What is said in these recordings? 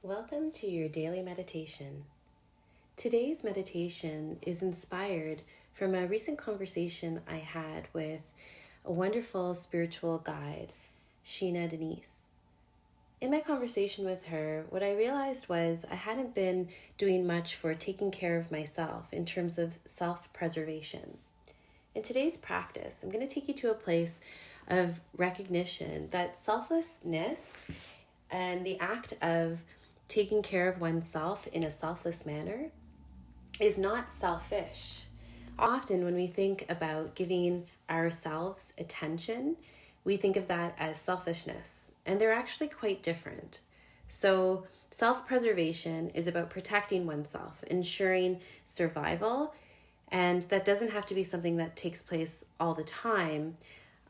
Welcome to your daily meditation. Today's meditation is inspired from a recent conversation I had with a wonderful spiritual guide, Sheena Denise. In my conversation with her, what I realized was I hadn't been doing much for taking care of myself in terms of self-preservation. In today's practice, I'm going to take you to a place of recognition that selflessness and the act of taking care of oneself in a selfless manner is not selfish. Often when we think about giving ourselves attention, we think of that as selfishness, and they're actually quite different. So self-preservation is about protecting oneself, ensuring survival, and that doesn't have to be something that takes place all the time,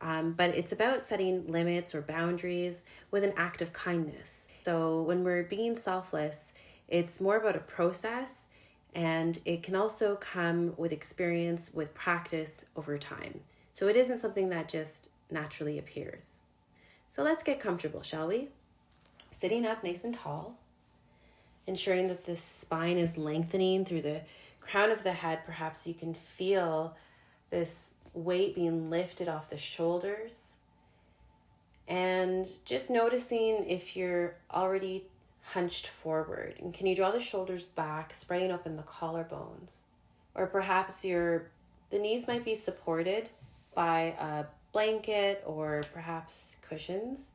but it's about setting limits or boundaries with an act of kindness. So when we're being selfless, it's more about a process, and it can also come with experience, with practice over time. So it isn't something that just naturally appears. So let's get comfortable, shall we? Sitting up nice and tall, ensuring that the spine is lengthening through the crown of the head. Perhaps you can feel this weight being lifted off the shoulders. And just noticing if you're already hunched forward. And can you draw the shoulders back, spreading open the collarbones? Or perhaps the knees might be supported by a blanket or perhaps cushions.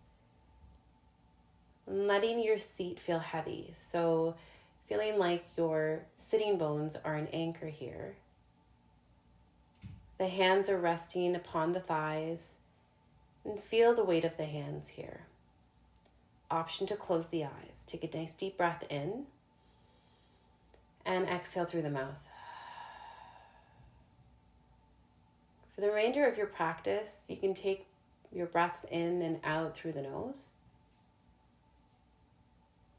And letting your seat feel heavy. So feeling like your sitting bones are an anchor here. The hands are resting upon the thighs, and feel the weight of the hands here. Option to close the eyes. Take a nice deep breath in and exhale through the mouth. For the remainder of your practice, you can take your breaths in and out through the nose.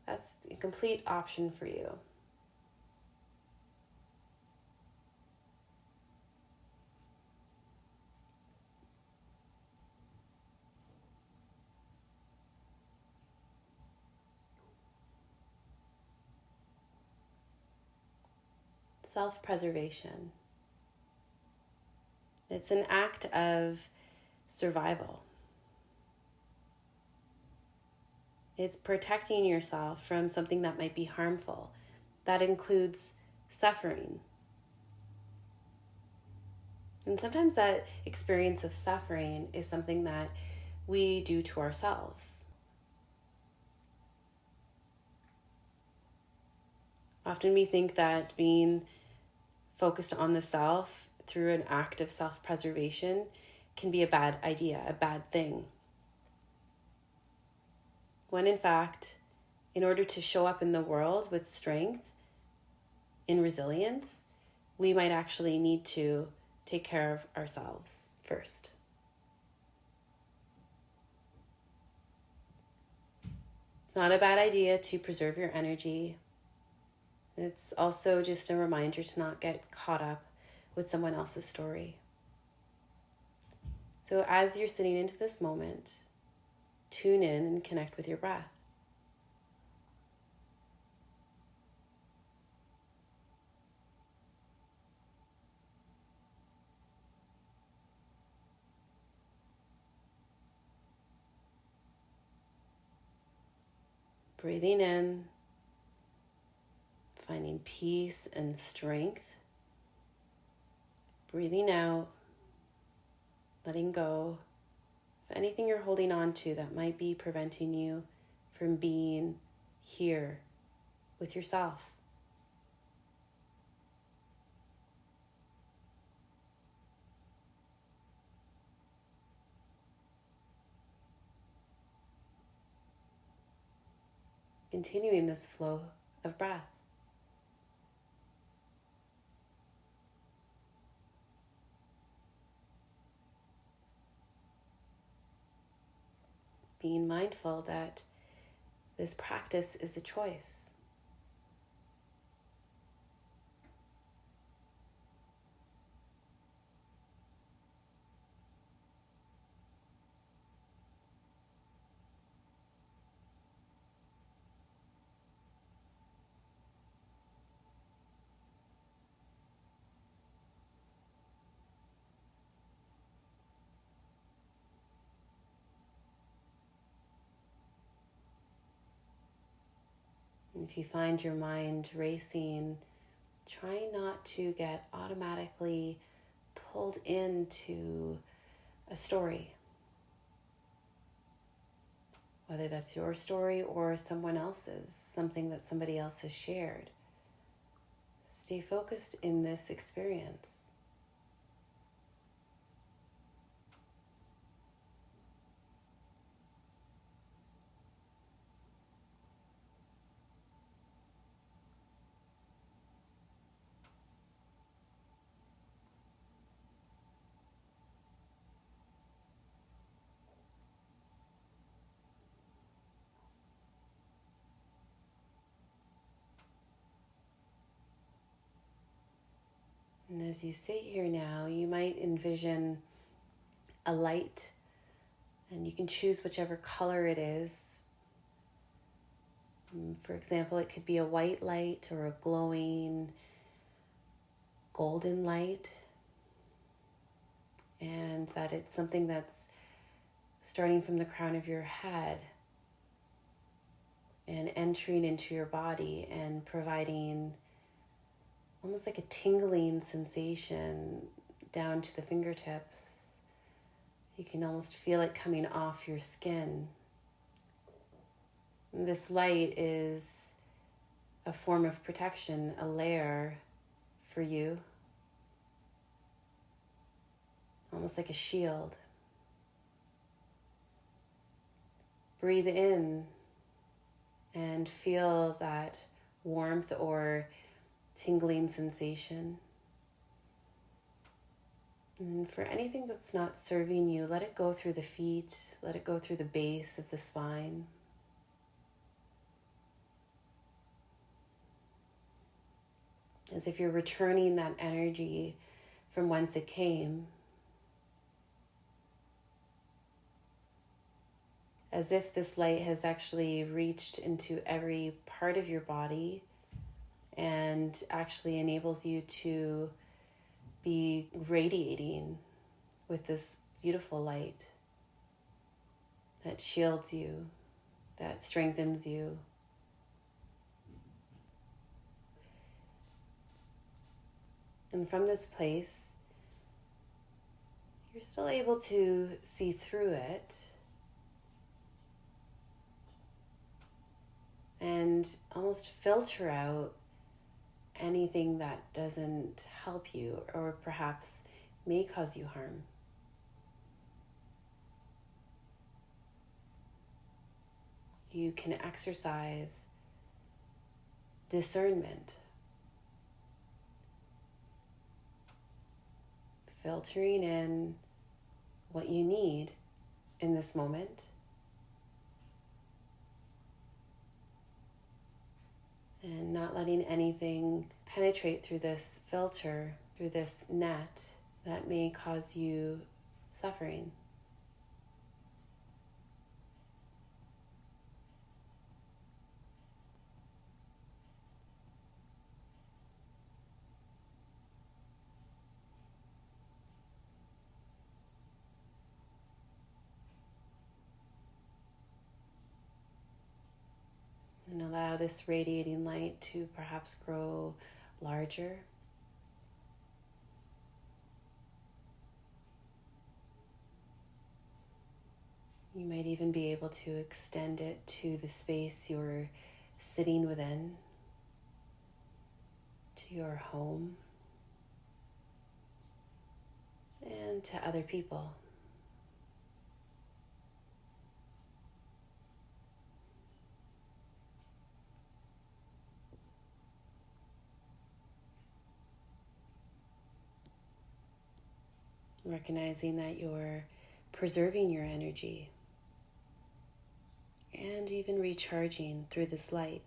That's a complete option for you. Self-preservation. It's an act of survival. It's protecting yourself from something that might be harmful. That includes suffering. And sometimes that experience of suffering is something that we do to ourselves. Often we think that being focused on the self through an act of self-preservation can be a bad idea, a bad thing. When in fact, in order to show up in the world with strength, in resilience, we might actually need to take care of ourselves first. It's not a bad idea to preserve your energy. It's also just a reminder to not get caught up with someone else's story. So as you're sitting into this moment, tune in and connect with your breath. Breathing in, finding peace and strength. Breathing out, letting go of anything you're holding on to that might be preventing you from being here with yourself. Continuing this flow of breath. Being mindful that this practice is a choice. If you find your mind racing, try not to get automatically pulled into a story, whether that's your story or someone else's, something that somebody else has shared. Stay focused in this experience. And as you sit here now, you might envision a light, and you can choose whichever color it is. For example, it could be a white light or a glowing golden light, and that it's something that's starting from the crown of your head and entering into your body and providing almost like a tingling sensation down to the fingertips. You can almost feel it coming off your skin. And this light is a form of protection, a layer for you, almost like a shield. Breathe in and feel that warmth or tingling sensation. And for anything that's not serving you, let it go through the feet, let it go through the base of the spine. As if you're returning that energy from whence it came. As if this light has actually reached into every part of your body and actually enables you to be radiating with this beautiful light that shields you, that strengthens you. And from this place, you're still able to see through it and almost filter out anything that doesn't help you or perhaps may cause you harm. You can exercise discernment, filtering in what you need in this moment, and not letting anything penetrate through this filter, through this net that may cause you suffering. And allow this radiating light to perhaps grow larger. You might even be able to extend it to the space you're sitting within, to your home, and to other people. Recognizing that you're preserving your energy and even recharging through this light.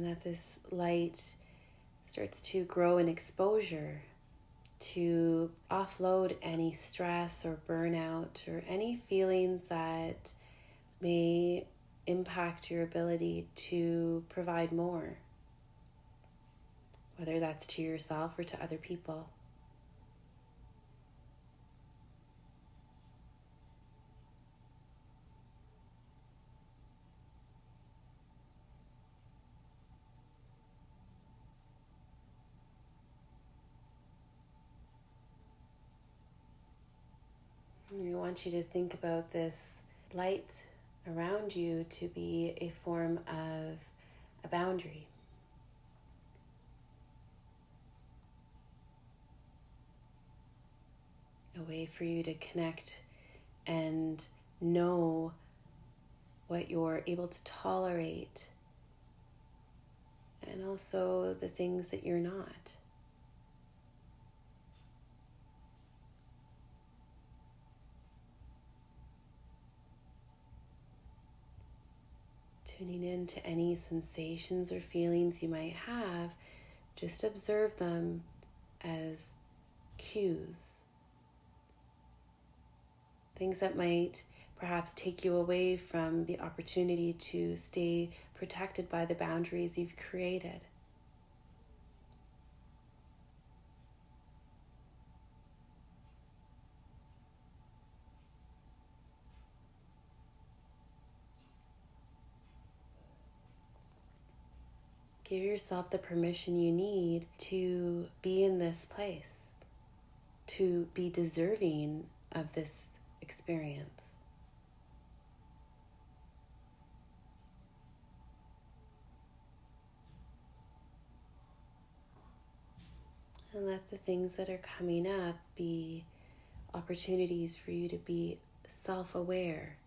And that this light starts to grow in exposure to offload any stress or burnout or any feelings that may impact your ability to provide more, whether that's to yourself or to other people. We want you to think about this light around you to be a form of a boundary. A way for you to connect and know what you're able to tolerate, and also the things that you're not. Tuning in to any sensations or feelings you might have, just observe them as cues. Things that might perhaps take you away from the opportunity to stay protected by the boundaries you've created. Give yourself the permission you need to be in this place, to be deserving of this experience. And let the things that are coming up be opportunities for you to be self-aware.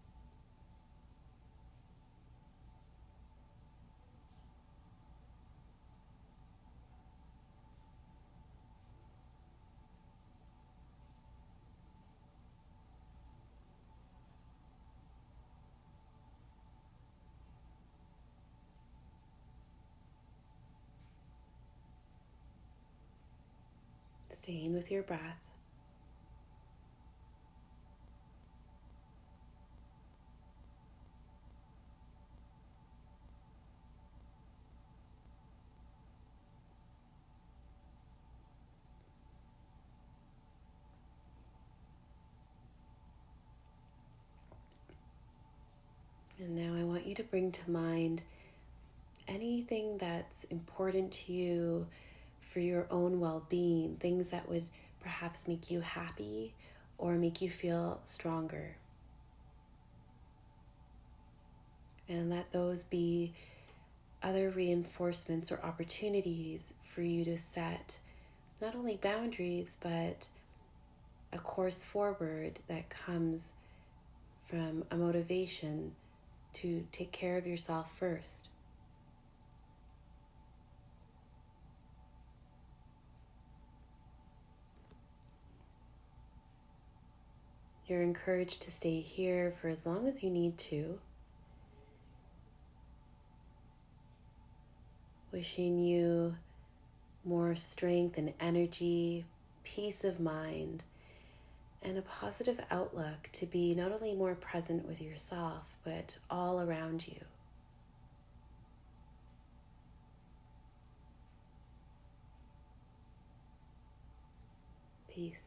Staying with your breath. And now I want you to bring to mind anything that's important to you for your own well-being, things that would perhaps make you happy or make you feel stronger. And let those be other reinforcements or opportunities for you to set not only boundaries, but a course forward that comes from a motivation to take care of yourself first. You're encouraged to stay here for as long as you need to. Wishing you more strength and energy, peace of mind, and a positive outlook to be not only more present with yourself, but all around you. Peace.